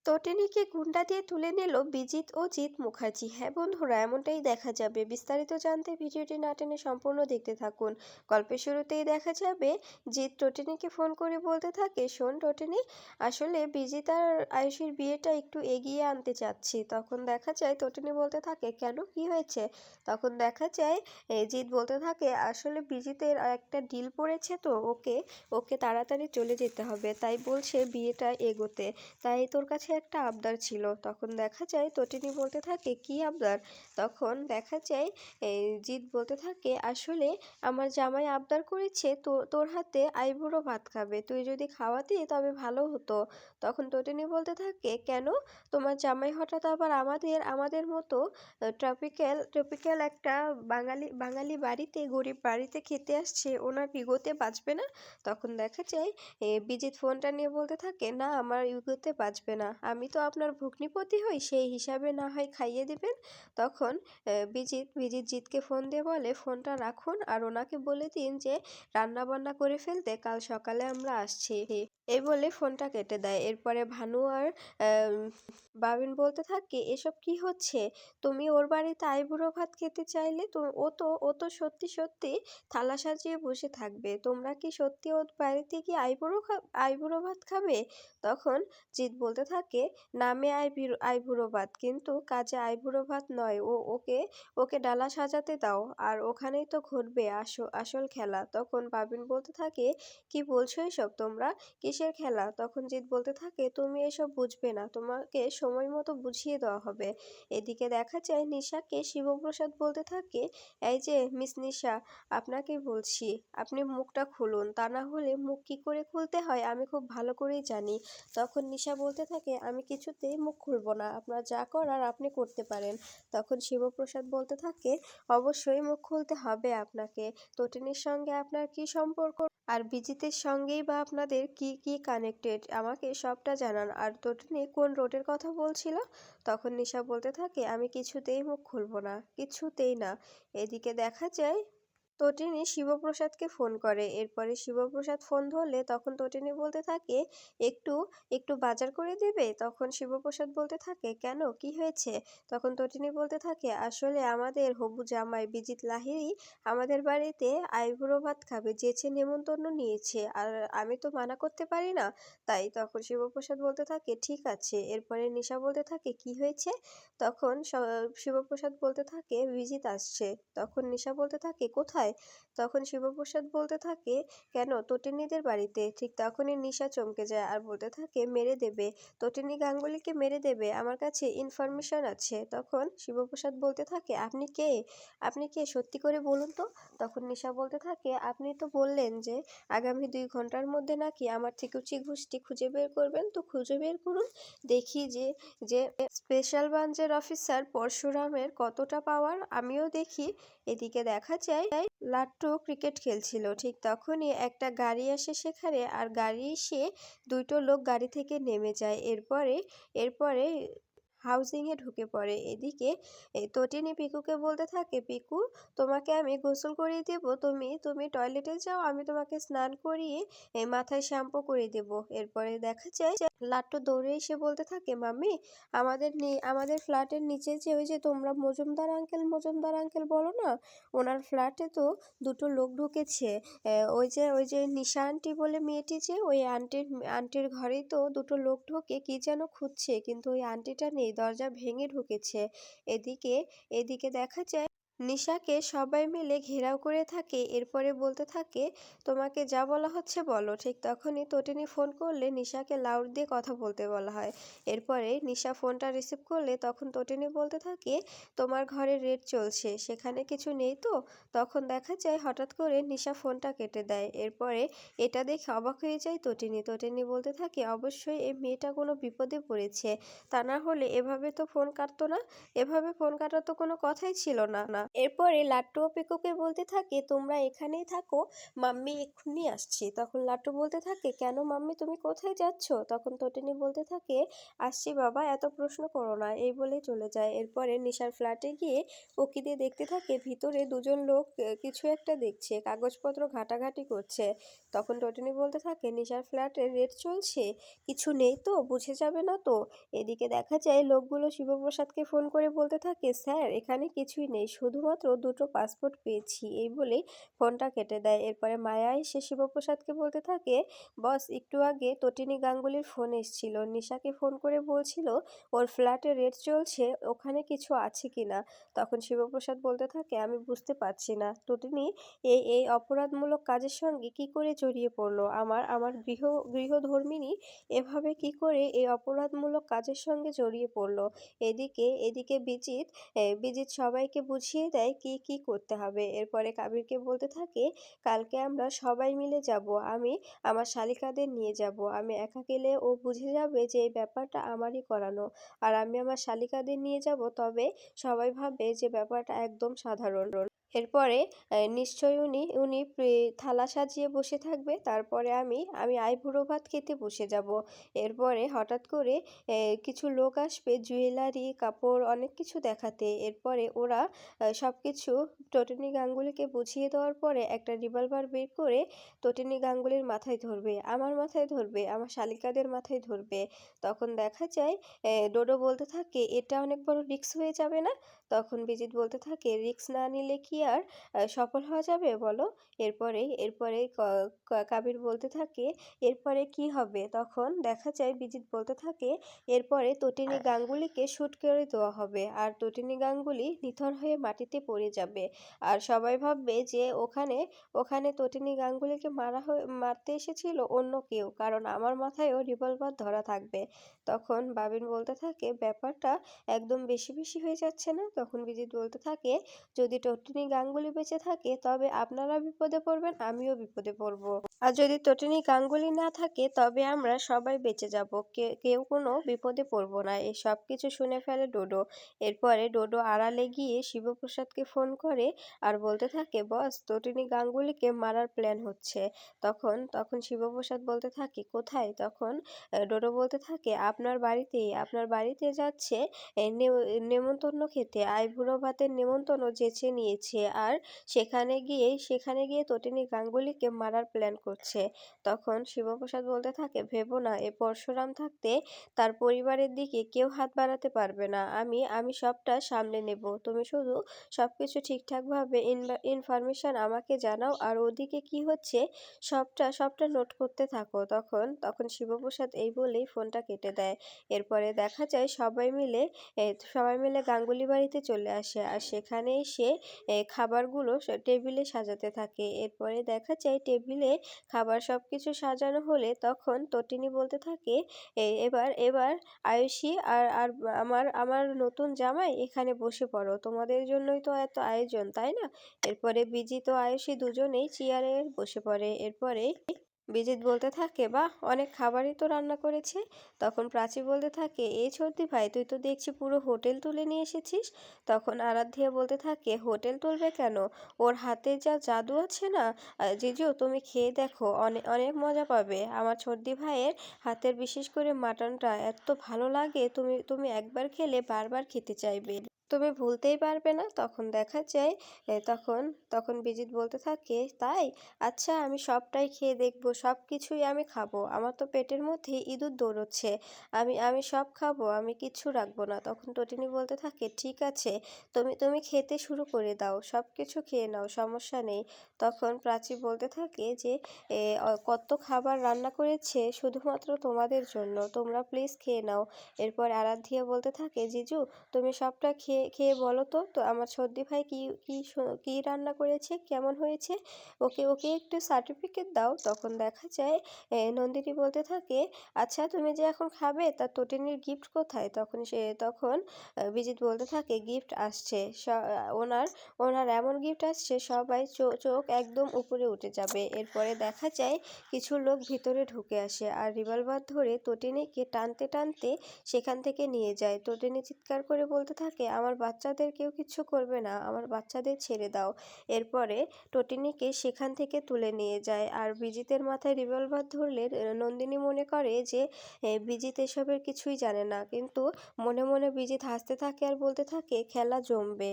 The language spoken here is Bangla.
তটিনীকে গুন্ডা দিয়ে তুলে নিল বিজিত ও জিৎ মুখার্জি। হ্যাঁ বন্ধুরা, এমনটাই দেখা যাবে। বিস্তারিত জানতে ভিডিওটি না টেনে সম্পূর্ণ দেখতে থাকুন। গল্পের শুরুতেই দেখা যাবে জিৎ তটিনীকে ফোন করে বলতে থাকে, শোন তটিনী, আসলে বিজিত আর আয়ুষীর বিয়েটা একটু এগিয়ে আনতে চাচ্ছি। তখন দেখা যায় তটিনী বলতে থাকে, কেন, কি হয়েছে? তখন দেখা যায় জিৎ বলতে থাকে, আসলে বিজিতের একটা ডিল পড়েছে, তো ওকে ওকে তাড়াতাড়ি চলে যেতে হবে, তাই বলছে বিয়েটা এগোতে। তাই তোর কাছে একটা আবদার ছিল। তখন দেখা যায় তটিনী বলতে থাকে, কি আবদার? তখন দেখা যায় জিৎ বলতে থাকে, আসলে আমার জামাই আবদার করেছে তোর হাতে আইবুড়ো ভাত খাবে, তুই যদি খাওয়াতি তবে ভালো হতো। তখন তটিনী বলতে থাকে, কেন? তোমার জামাই হঠাৎ আবার আমাদের আমাদের মতো ট্রপিক্যাল ট্রপিক্যাল একটা বাঙালি বাঙালি বাড়িতে, গরিব বাড়িতে খেতে আসছে, ওনার ইগোতে বাঁচবে না? তখন দেখা যায় বিজিত ফোনটা নিয়ে বলতে থাকে, না, আমার ইগোতে বাঁচবে না, আমি তো আপনার ভগ্নিপতি হই, সেই হিসাবে না হয় খাইয়ে দিবেন। তখন বিজিত জিতকে ফোন দিয়ে বলে, ফোনটা রাখুন আর ওনাকে বলে দিন যে রান্না বান্না করে ফেলতে, কাল সকালে আমরা আসছি। এই বলে ফোনটা কেটে দেয়। এরপরে ভানু আর বাবিন বলতে থাকে, এসব কি হচ্ছে? তুমি ওর বাড়িতে আইবুড়ো ভাত খেতে চাইলে তো ও তো সত্যি সত্যি থালা সাজিয়ে বসে থাকবে, তোমরা কি সত্যি ওর বাড়িতে কি আইবুড়ো ভাত খাবে? তখন জিৎ বলতে থাকে, নামে আইবুড়ো ভাত, কিন্তু কাজে আইবুড়ো ভাত নয়, ওকে ওকে ডালা সাজাতে দাও, আর ওখানেই তো ঘটবে আসল খেলা। তখন বাবিন বলতে থাকে, কি বলছো এসব তোমরা, কিসের খেলা? তখন জিৎ বলতে থাকে, তুমি এসব বুঝবে না, তোমাকে সময় মতো বুঝিয়ে দেওয়া হবে। এদিকে দেখা যায় নিশাকে শিবপ্রসাদ বলতে থাকে, এই যে মিস নিশা, আপনাকেই বলছি, আপনি মুখটা খুলুন, তা না হলে মুখ কি করে খুলতে হয় আমি খুব ভালো করেই জানি। তখন নিশা বলতে থাকে, আমি কিছুতেই মুখ খুলবো না, আপনার যা করার আপনি করতে পারেন। তখন শিবপ্রসাদ বলতে থাকে, অবশ্যই মুখ খুলতে হবে আপনাকে। তটিনীর সঙ্গে আপনার কি সম্পর্ক, আর বিজিতের সঙ্গেই বা আপনাদের কি কি কানেক্টেড, আমাকে সবটা জানান। আর তটিনী কোন রোডের কথা বলছিল? তখন নিশা বলতে থাকে, আমি কিছুতেই মুখ খুলবো না, কিছুতেই না। এদিকে দেখা যায় তটিনী শিবপ্রসাদকে ফোন করে। এরপরে শিবপ্রসাদ ফোন ধরলে তখন তটিনী বলতে থাকে, একটু একটু বাজার করে দেবে? তখন শিবপ্রসাদ বলতে থাকে, কেন, কি হয়েছে? তখন তটিনী বলতে থাকে, আসলে আমাদের হবু জামাই বিজিত লাহিড়ী আমাদের বাড়িতে আইবুড়ো ভাত খাবে, যেচে নেমন্তন্ন নিয়েছে, আর আমি তো মানা করতে পারি না, তাই। তখন শিবপ্রসাদ বলতে থাকে, ঠিক আছে। এরপরে নিশা বলতে থাকে, কি হয়েছে? তখন শিবপ্রসাদ বলতে থাকে, বিজিত আসছে। তখন নিশা বলতে থাকে, কোথায়? তখন শিবপ্রসাদ বলতে থাকে, কেন, তটিনীদের বাড়িতে। ঠিক তখনই নিশা চমকে যায় আর বলতে থাকে, মেরে দেবে, তটিনী গাঙ্গুলিকে মেরে দেবে, আমার কাছে ইনফরমেশন আছে। তখন শিবপ্রসাদ বলতে থাকে, আপনি কে, আপনি কে, সত্যি করে বলুন তো। তখন নিশা বলতে থাকে, আপনি তো বললেন যে আগামী 2 ঘন্টার মধ্যে নাকি আমার ঠিকুচি গোষ্ঠী খুঁজে বের করবেন, তো খুঁজে বের করুন, দেখি যে যে স্পেশাল ব্রাঞ্চের অফিসার পরশুরামের কতটা পাওয়ার, আমিও দেখি। এদিকে দেখা যায় লাট্টু ক্রিকেট খেলছিল। ঠিক তখনই একটা গাড়ি আসে সেখানে, আর গাড়ি এসে দুটো লোক গাড়ি থেকে নেমে যায়। এরপরে এরপরে হাউজিংয়ে ঢুকে পড়ে। এদিকে তটিনী পিকুকে বলতে থাকে, পিকু, তোমাকে আমি গোসল করিয়ে দেব, তুমি তুমি টয়লেটে যাও, আমি তোমাকে স্নান করিয়ে মাথায় শ্যাম্পু করে দেব। এরপরে দেখা যায় লাট্টু দৌড়ে এসে বলতে থাকে, মাম্মি, আমাদের ফ্ল্যাটের নিচে যে ওই যে তোমরা মজুমদার আঙ্কেল বলো না, ওনার ফ্ল্যাটে তো দুটো লোক ঢুকেছে। ওই যে নিশা আন্টি বলে মেয়েটি, যে ওই আন্টির ঘরেই তো দুটো লোক ঢোকে, কি যেন খুঁজছে, কিন্তু ওই আন্টিটা নেই, দরজা ভেঙে ঢুকেছে। এদিকে এদিকে দেখা যায় নিশাকে সবাই মিলে ঘেরাও করে থাকে। এরপরে বলতে থাকে, তোমাকে যা বলা হচ্ছে বলো। ঠিক তখনই তটিনী ফোন করলে নিশাকে লাউড দিয়ে কথা বলতে বলা হয়। এরপরে নিশা ফোনটা রিসিভ করলে তখন তটিনী বলতে থাকে, তোমার ঘরে রেড চলছে, সেখানে কিছু নেই তো? তখন দেখা যায় হঠাৎ করে নিশা ফোনটা কেটে দেয়। এরপরে এটা দেখে অবাক হয়ে যায় তটিনী বলতে থাকে, অবশ্যই এই মেয়েটা কোনো বিপদে পড়েছে, তা না হলে এভাবে তো ফোন কাটতো না, এভাবে ফোন কাটার তো কোনো কথাই ছিল না। এরপরে লাট্টু ও পিকুকে বলতে থাকে, তোমরা এখানেই থাকো, মাম্মি এক্ষুনি আসছি। তখন লাট্টু বলতে থাকে, কেন মাম্মি, তুমি কোথায় যাচ্ছ? তখন তটিনী বলতে থাকে, আসছি বাবা, এত প্রশ্ন করো না, এই বলেই চলে যায়। এরপরে নিশার ফ্ল্যাটে গিয়ে উকি দিয়ে দেখতে থাকে ভিতরে দুজন লোক কিছু একটা দেখছে, কাগজপত্র ঘাটাঘাটি করছে। তখন তটিনী বলতে থাকে, নিশার ফ্ল্যাটে রেড চলছে, কিছু নেই তো, বুঝে যাবে না তো? এদিকে দেখা যায় লোকগুলো শিবপ্রসাদকে ফোন করে বলতে থাকে, স্যার এখানে কিছুই নেই, শুধুমাত্র দুটো পাসপোর্ট পেয়েছি, এই বলেই ফোনটা কেটে দেয়। এরপরে মায়া এসে শিবপ্রসাদকে বলতে থাকে, বস একটু আগে তটিনী গাঙ্গুলির ফোন এসেছিল, নিশাকে ফোন করে বলছিল ওর ফ্ল্যাটে রেড চলছে, ওখানে কিছু আছে কিনা। তখন শিবপ্রসাদ বলতে থাকে, আমি বুঝতে পারছি না তটিনী এই এই অপরাধমূলক কাজের সঙ্গে কি করে জড়িয়ে পড়লো, আমার আমার গৃহধর্মিণী এভাবে কি করে এই অপরাধমূলক কাজের সঙ্গে জড়িয়ে পড়লো। এদিকে এদিকে বিজিত সবাইকে বুঝিয়ে দেয় কি কি করতে হবে। এরপরে কাবিরকে বলতে থাকে, কালকে আমরা সবাই মিলে যাব, আমি আমার শালিকাদের নিয়ে যাব, আমি একা গেলে ও বুঝে যাবে যে এই ব্যাপারটা আমারই করানো, আর আমি আমার শালিকাদের নিয়ে যাব, তবে সবাই ভাববে যে ব্যাপারটা একদম সাধারণ। এরপরে নিশ্চয়ই উনি উনি থালা সাজিয়ে বসে থাকবে, তারপরে আমি আমি আইবুড়ো ভাত খেতে বসে যাব। এরপরে হঠাৎ করে কিছু লোক আসবে জুয়েলারি কাপড় অনেক কিছু দেখাতে। এরপরে ওরা সব কিছু তটিনী গাঙ্গুলিকে বুঝিয়ে দেওয়ার পরে একটা রিভলভার বের করে তটিনী গাঙ্গুলির মাথায় ধরবে, আমার মাথায় ধরবে, আমার শালিকাদের মাথায় ধরবে। তখন দেখা যায় ডোডো বলতে থাকে, এটা অনেক বড় রিস্ক হয়ে যাবে না? তখন বিজিত বলতে থাকে, রিস্ক না নিলে কি আর সফল হওয়া যাবে বলো? এরপরে কাবির বলতে থাকে, এরপরে কি হবে? তখন দেখা যায় বিজিত বলতে থাকে, এরপরে তটিনী গাঙ্গুলিকে শুট করে দেওয়া হবে, আর তটিনী গাঙ্গুলি নিথর হয়ে মাটিতে পড়ে যাবে, আর সবাই ভাববে যে ওখানে ওখানে তটিনী গাঙ্গুলিকে মারতে এসেছিল অন্য কেউ, কারণ আমার মাথায়ও রিভলভার ধরা থাকবে। তখন বাবিন বলতে থাকে, ব্যাপারটা একদম বেশি বেশি হয়ে যাচ্ছে না? তখন বিজিত বলতে থাকে, যদি তটিনী গাঙ্গুলি বেঁচে থাকে তবে আপনারা বিপদে পড়বেন, আমিও বিপদে পড়ব, আর যদি তটিনী গাঙ্গুলি না থাকে তবে আমরা সবাই বেঁচে যাব, কেউ কোনো বিপদে পড়ব না। এই সব কিছু শুনে ফেলে ডোডো। এরপরে ডোডো আড়ালে গিয়ে শিবপ্রসাদকে ফোন করে আর বলতে থাকে, বস তটিনী গাঙ্গুলিকে মারার প্ল্যান হচ্ছে। তখন তখন শিবপ্রসাদ বলতে থাকে, কোথায়? তখন ডোডো বলতে থাকে, আপনার বাড়িতে যাচ্ছে নেমন্তন্ন খেতে, আইবুড়ো ভাতের নেমন্তন্ন যেচে নিয়েছে, আর সেখানে গিয়ে তটিনী গাঙ্গুলিকে মারার প্ল্যান করছে। তখন শিবপ্রসাদ বলতে থাকে, ভেবো না, এ পরশুরাম থাকতে তার পরিবারের দিকে কেউ হাত বাড়াতে পারবে না, আমি সবটা সামলে নেব, তুমি শুধু সবকিছু ঠিকঠাকভাবে ইনফরমেশন আমাকে জানাও, আর ওদিকে কি হচ্ছে সবটা নোট করতে থাকো। তখন তখন শিবপ্রসাদ এই বলেই ফোনটা কেটে দেয়। এরপরে দেখা যায় সবাই মিলে গাঙ্গুলি বাড়িতে চলে আসে, আর সেখানে এসে খাবারগুলো টেবিলে সাজাতে থাকে। এরপরে দেখা যায় টেবিলে খাবার সবকিছু সাজানো হলে তখন তটিনী বলতে থাকে, এবার এবার আয়ুষী আর আর আমার আমার নতুন জামাই এখানে বসে পড়ো, তোমাদের জন্যই তো এত আয়োজন, তাই না? এরপরে বিজিত ও আয়ুষী দুজনেই চেয়ারে বসে পড়ে। এরপরে বিজিত বলতে থাকে, বাহ, অনেক খাবারই তো রান্না করেছে। তখন প্রাচী বলতে থাকে, এই ছোটদি ভাই, তুই তো দেখছি পুরো হোটেল তুলে নিয়ে এসেছিস। তখন আরাধ্যা বলতে থাকে, হোটেল তুলবে কেন, ওর হাতে যা জাদু আছে না, জিজু তুমি খেয়ে দেখো, অনেক অনেক মজা পাবে, আমার ছোটদি ভাইয়ের হাতের বিশেষ করে মাটনটা এত ভালো লাগে, তুমি তুমি একবার খেলে বারবার খেতে চাইবে, তুমি ভুলতেই পারবে না। তখন দেখা যায় তখন তখন বিজিত বলতে থাকে, তাই, আচ্ছা আমি সবটাই খেয়ে দেখবো, সব কিছুই আমি খাবো, আমার তো পেটের মধ্যে ইঁদুর দৌড়চ্ছে, আমি আমি সব খাবো, আমি কিচ্ছু রাখবো না। তখন টটিনি বলতে থাকে, ঠিক আছে, তুমি তুমি খেতে শুরু করে দাও, সব কিছু খেয়ে নাও, সমস্যা নেই। তখন প্রাচী বলতে থাকে যে কত খাবার রান্না করেছে শুধুমাত্র তোমাদের জন্য, তোমরা প্লিজ খেয়ে নাও। এরপর আরাধ্যা বলতে থাকে, জিজু তুমি সবটা খেয়ে খেয়ে বলো তো, তো আমার সর্দি ভাই কি কি কি রান্না করেছে, কেমন হয়েছে, ওকে ওকে একটু সার্টিফিকেট দাও। তখন দেখা যায় নন্দিনী বলতে থাকে, আচ্ছা তুমি যে এখন খাবে তা তটিনীর গিফট কোথায়? তখন বিজিত বলতে থাকে, গিফট আসছে, ওনার ওনার এমন গিফট আসছে সবাই চোখ একদম উপরে উঠে যাবে। এরপরে দেখা যায় কিছু লোক ভিতরে ঢুকে আসে আর রিভলভার ধরে তটিনীকে টানতে টানতে সেখান থেকে নিয়ে যায়। তটিনী চিৎকার করে বলতে থাকে, আমার আমার বাচ্চাদের কেউ কিচ্ছু করবে না, আমার বাচ্চাদের ছেড়ে দাও। এরপরে টটিনিকে সেখান থেকে তুলে নিয়ে যায়। আর বিজিতের মাথায় রিভলভার ধরলে নন্দিনী মনে করে যে বিজিত এসবের কিছুই জানে না, কিন্তু মনে মনে বিজিত হাসতে থাকে আর বলতে থাকে খেলা জমবে।